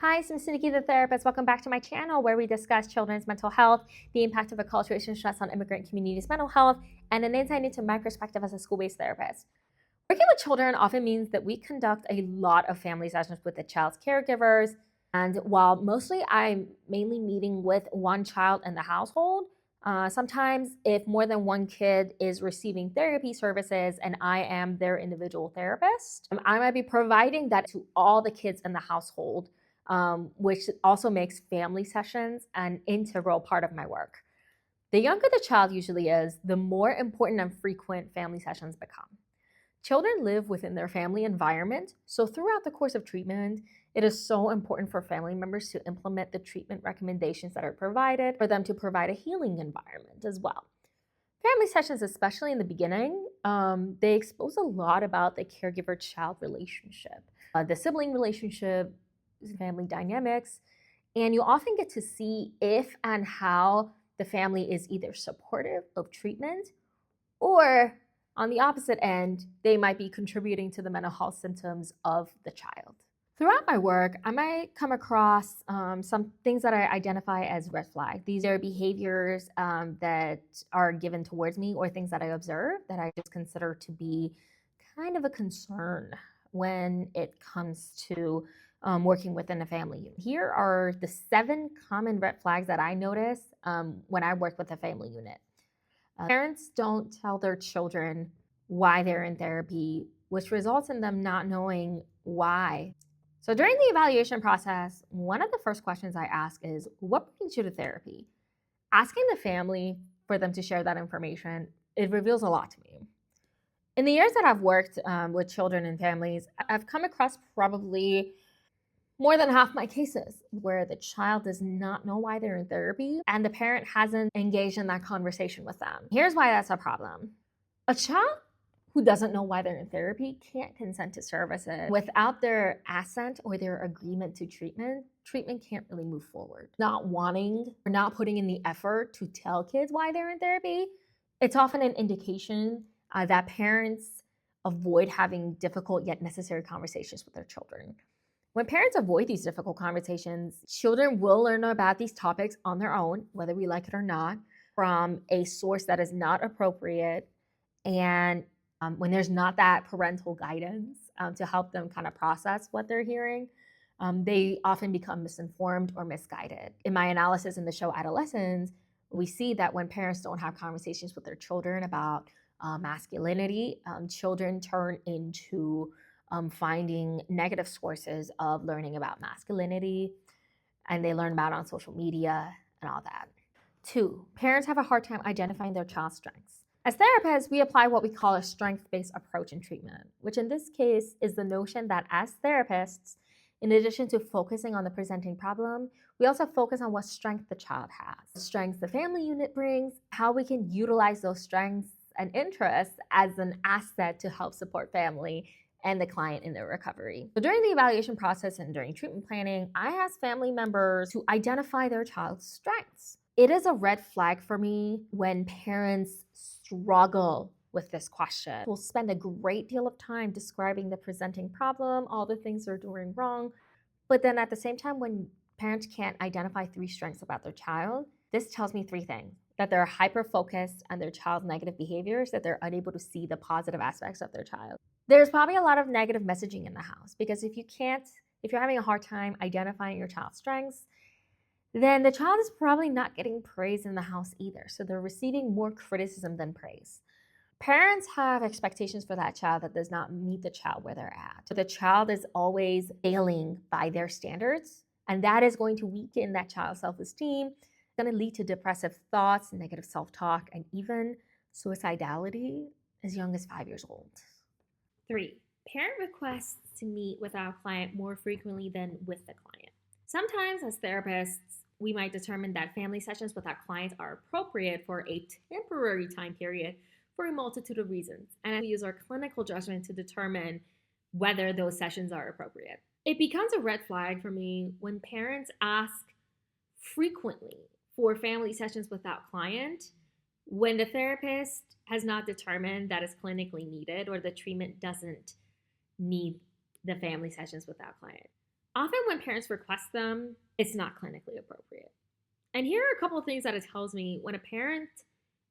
Hi, I'm Nikki, the therapist. Welcome back to my channel where we discuss children's mental health, the impact of acculturation stress on immigrant communities' mental health, and an insight into my perspective as a school-based therapist. Working with children often means that we conduct a lot of family sessions with the child's caregivers. And while mostly I'm mainly meeting with one child in the household, sometimes if more than one kid is receiving therapy services and I am their individual therapist, I might be providing that to all the kids in the household, which also makes family sessions an integral part of my work. The younger the child usually is, the more important and frequent family sessions become. Children live within their family environment, so throughout the course of treatment, it is so important for family members to implement the treatment recommendations that are provided, for them to provide a healing environment as well. Family sessions, especially in the beginning, they expose a lot about the caregiver-child relationship, the sibling relationship, family dynamics, and you often get to see if and how the family is either supportive of treatment or on the opposite end, they might be contributing to the mental health symptoms of the child. Throughout my work, I might come across some things that I identify as red flags. These are behaviors that are given towards me or things that I observe that I just consider to be kind of a concern when it comes to working within a family unit. Here are the 7 common red flags that I notice when I work with a family unit. Parents don't tell their children why they're in therapy, which results in them not knowing why. So during the evaluation process, one of the first questions I ask is, what brings you to therapy? Asking the family for them to share that information, it reveals a lot to me. In the years that I've worked with children and families, I've come across probably more than half my cases where the child does not know why they're in therapy and the parent hasn't engaged in that conversation with them. Here's why that's a problem. A child who doesn't know why they're in therapy can't consent to services. Without their assent or their agreement to treatment can't really move forward. Not wanting or not putting in the effort to tell kids why they're in therapy, it's often an indication that parents avoid having difficult yet necessary conversations with their children. When parents avoid these difficult conversations, children will learn about these topics on their own, whether we like it or not, from a source that is not appropriate. And when there's not that parental guidance to help them kind of process what they're hearing, they often become misinformed or misguided. In my analysis in the show Adolescents, we see that when parents don't have conversations with their children about masculinity, children turn into finding negative sources of learning about masculinity, and they learn about it on social media and all that. 2, parents have a hard time identifying their child's strengths. As therapists, we apply what we call a strength-based approach in treatment, which in this case is the notion that as therapists, in addition to focusing on the presenting problem, we also focus on what strength the child has, strengths the family unit brings, how we can utilize those strengths and interests as an asset to help support family and the client in their recovery. So during the evaluation process and during treatment planning, I ask family members to identify their child's strengths. It is a red flag for me when parents struggle with this question. We'll spend a great deal of time describing the presenting problem, all the things they're doing wrong, but then at the same time, when parents can't identify 3 strengths about their child, this tells me 3 things: that they're hyper-focused on their child's negative behaviors, that they're unable to see the positive aspects of their child. There's probably a lot of negative messaging in the house because if you're having a hard time identifying your child's strengths, then the child is probably not getting praise in the house either. So they're receiving more criticism than praise. Parents have expectations for that child that does not meet the child where they're at. So the child is always failing by their standards, and that is going to weaken that child's self-esteem. It's going to lead to depressive thoughts, negative self-talk, and even suicidality as young as 5 years old. 3, parent requests to meet with our client more frequently than with the client. Sometimes as therapists, we might determine that family sessions with our clients are appropriate for a temporary time period for a multitude of reasons, and we use our clinical judgment to determine whether those sessions are appropriate. It becomes a red flag for me when parents ask frequently for family sessions without client when the therapist has not determined that it's clinically needed or the treatment doesn't need the family sessions without client. Often when parents request them, it's not clinically appropriate. And here are a couple of things that it tells me when a parent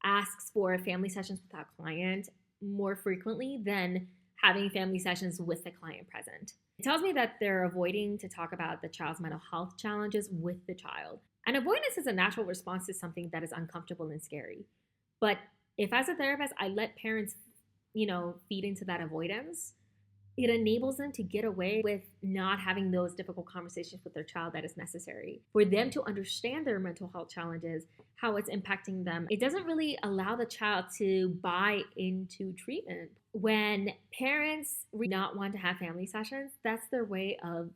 asks for family sessions with a client more frequently than having family sessions with the client present. It tells me that they're avoiding to talk about the child's mental health challenges with the child. And avoidance is a natural response to something that is uncomfortable and scary. But if as a therapist I let parents, feed into that avoidance, it enables them to get away with not having those difficult conversations with their child that is necessary for them to understand their mental health challenges, how it's impacting them. It doesn't really allow the child to buy into treatment. When parents not want to have family sessions, that's their way of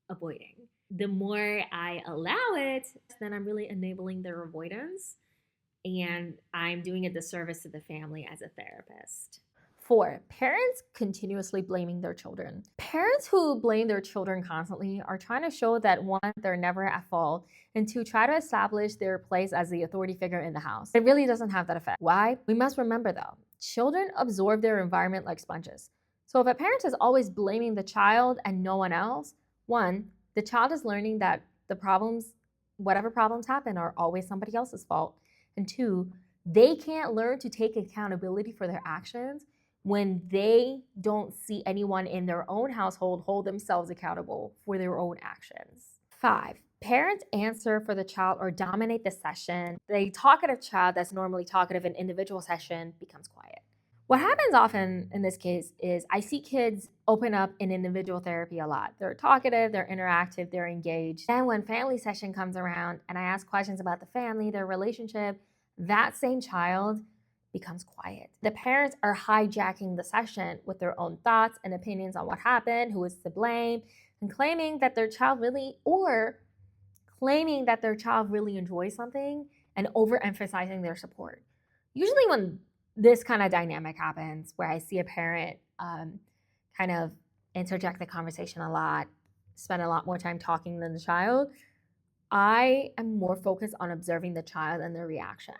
avoiding. The more I allow it, then I'm really enabling their avoidance, and I'm doing a disservice to the family as a therapist. 4, parents continuously blaming their children. Parents who blame their children constantly are trying to show that 1, they're never at fault, and 2, try to establish their place as the authority figure in the house. It really doesn't have that effect. Why? We must remember though, children absorb their environment like sponges. So if a parent is always blaming the child and no one else, 1, the child is learning that whatever problems happen, are always somebody else's fault. And 2, they can't learn to take accountability for their actions when they don't see anyone in their own household hold themselves accountable for their own actions. 5, parents answer for the child or dominate the session. The talkative child that's normally talkative in individual session becomes quiet. What happens often in this case is I see kids open up in individual therapy a lot. They're talkative, they're interactive, they're engaged. And when family session comes around and I ask questions about the family, their relationship, that same child becomes quiet. The parents are hijacking the session with their own thoughts and opinions on what happened, who is to blame, and claiming that their child really enjoys something and overemphasizing their support. Usually when this kind of dynamic happens, where I see a parent kind of interject the conversation a lot, spend a lot more time talking than the child, I am more focused on observing the child and their reaction.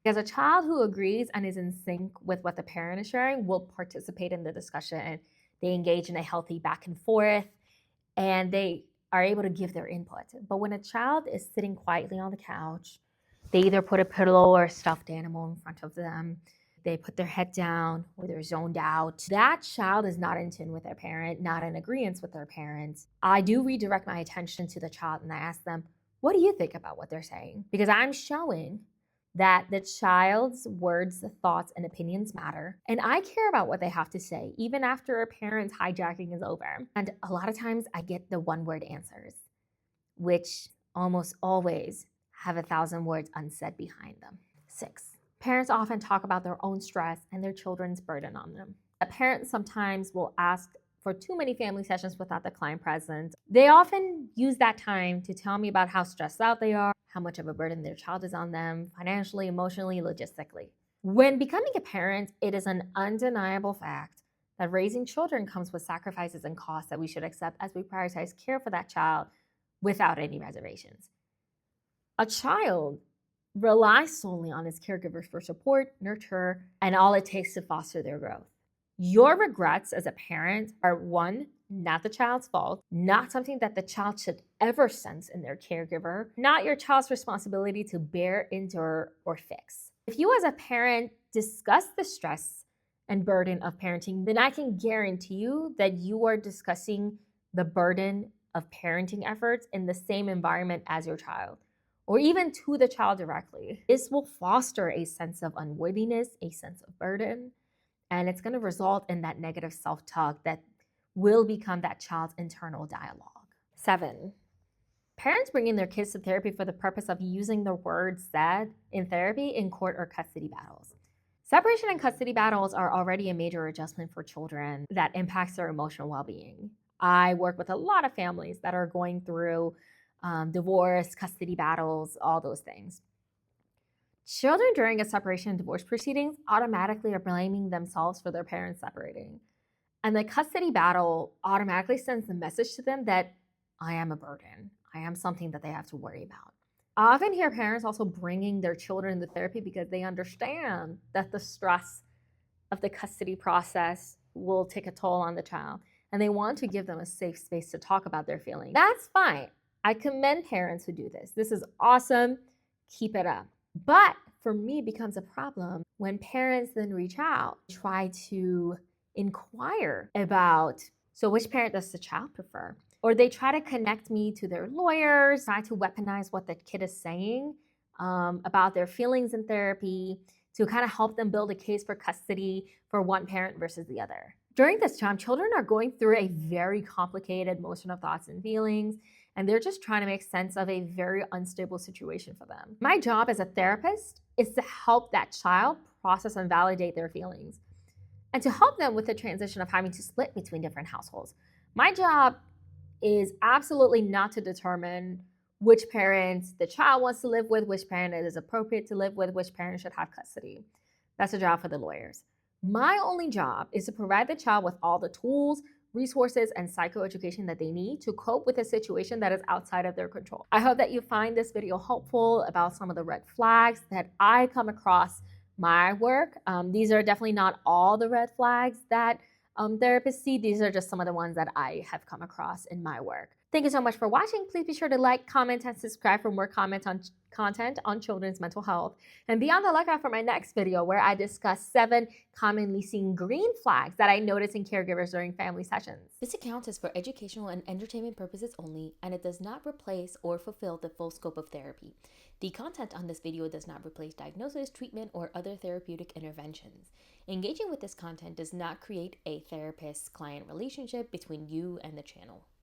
Because a child who agrees and is in sync with what the parent is sharing will participate in the discussion. They engage in a healthy back and forth, and they are able to give their input. But when a child is sitting quietly on the couch, they either put a pillow or a stuffed animal in front of them, they put their head down, or they're zoned out. That child is not in tune with their parent, not in agreement with their parents. I do redirect my attention to the child and I ask them, what do you think about what they're saying? Because I'm showing that the child's words, thoughts, and opinions matter. And I care about what they have to say, even after a parent's hijacking is over. And a lot of times I get the one-word answers, which almost always have 1,000 words unsaid behind them. 6, parents often talk about their own stress and their children's burden on them. A parent sometimes will ask for too many family sessions without the client present. They often use that time to tell me about how stressed out they are, how much of a burden their child is on them, financially, emotionally, logistically. When becoming a parent, it is an undeniable fact that raising children comes with sacrifices and costs that we should accept as we prioritize care for that child without any reservations. A child relies solely on its caregivers for support, nurture, and all it takes to foster their growth. Your regrets as a parent are 1, not the child's fault, not something that the child should ever sense in their caregiver, not your child's responsibility to bear, endure, or fix. If you as a parent discuss the stress and burden of parenting, then I can guarantee you that you are discussing the burden of parenting efforts in the same environment as your child, or even to the child directly. This will foster a sense of unworthiness, a sense of burden, and it's going to result in that negative self-talk that will become that child's internal dialogue. 7, parents bringing their kids to therapy for the purpose of using the words said in therapy in court or custody battles. Separation and custody battles are already a major adjustment for children that impacts their emotional well-being. I work with a lot of families that are going through divorce, custody battles, all those things. Children during a separation and divorce proceedings automatically are blaming themselves for their parents separating. And the custody battle automatically sends the message to them that I am a burden. I am something that they have to worry about. I often hear parents also bringing their children to therapy because they understand that the stress of the custody process will take a toll on the child. and they want to give them a safe space to talk about their feelings. That's fine. I commend parents who do this. This is awesome. Keep it up. But for me, it becomes a problem when parents then reach out, try to inquire about, so which parent does the child prefer? Or they try to connect me to their lawyers, try to weaponize what the kid is saying about their feelings in therapy to kind of help them build a case for custody for one parent versus the other. During this time, children are going through a very complicated motion of thoughts and feelings, and they're just trying to make sense of a very unstable situation for them. My job as a therapist is to help that child process and validate their feelings and to help them with the transition of having to split between different households. My job is absolutely not to determine which parents the child wants to live with, which parent it is appropriate to live with, which parent should have custody. That's a job for the lawyers. My only job is to provide the child with all the tools, resources, and psychoeducation that they need to cope with a situation that is outside of their control. I hope that you find this video helpful about some of the red flags that I come across my work. These are definitely not all the red flags that therapists see. These are just some of the ones that I have come across in my work. Thank you so much for watching. Please be sure to like, comment, and subscribe for more content on children's mental health. And be on the lookout for my next video where I discuss 7 commonly seen green flags that I notice in caregivers during family sessions. This account is for educational and entertainment purposes only, and it does not replace or fulfill the full scope of therapy. The content on this video does not replace diagnosis, treatment, or other therapeutic interventions. Engaging with this content does not create a therapist-client relationship between you and the channel.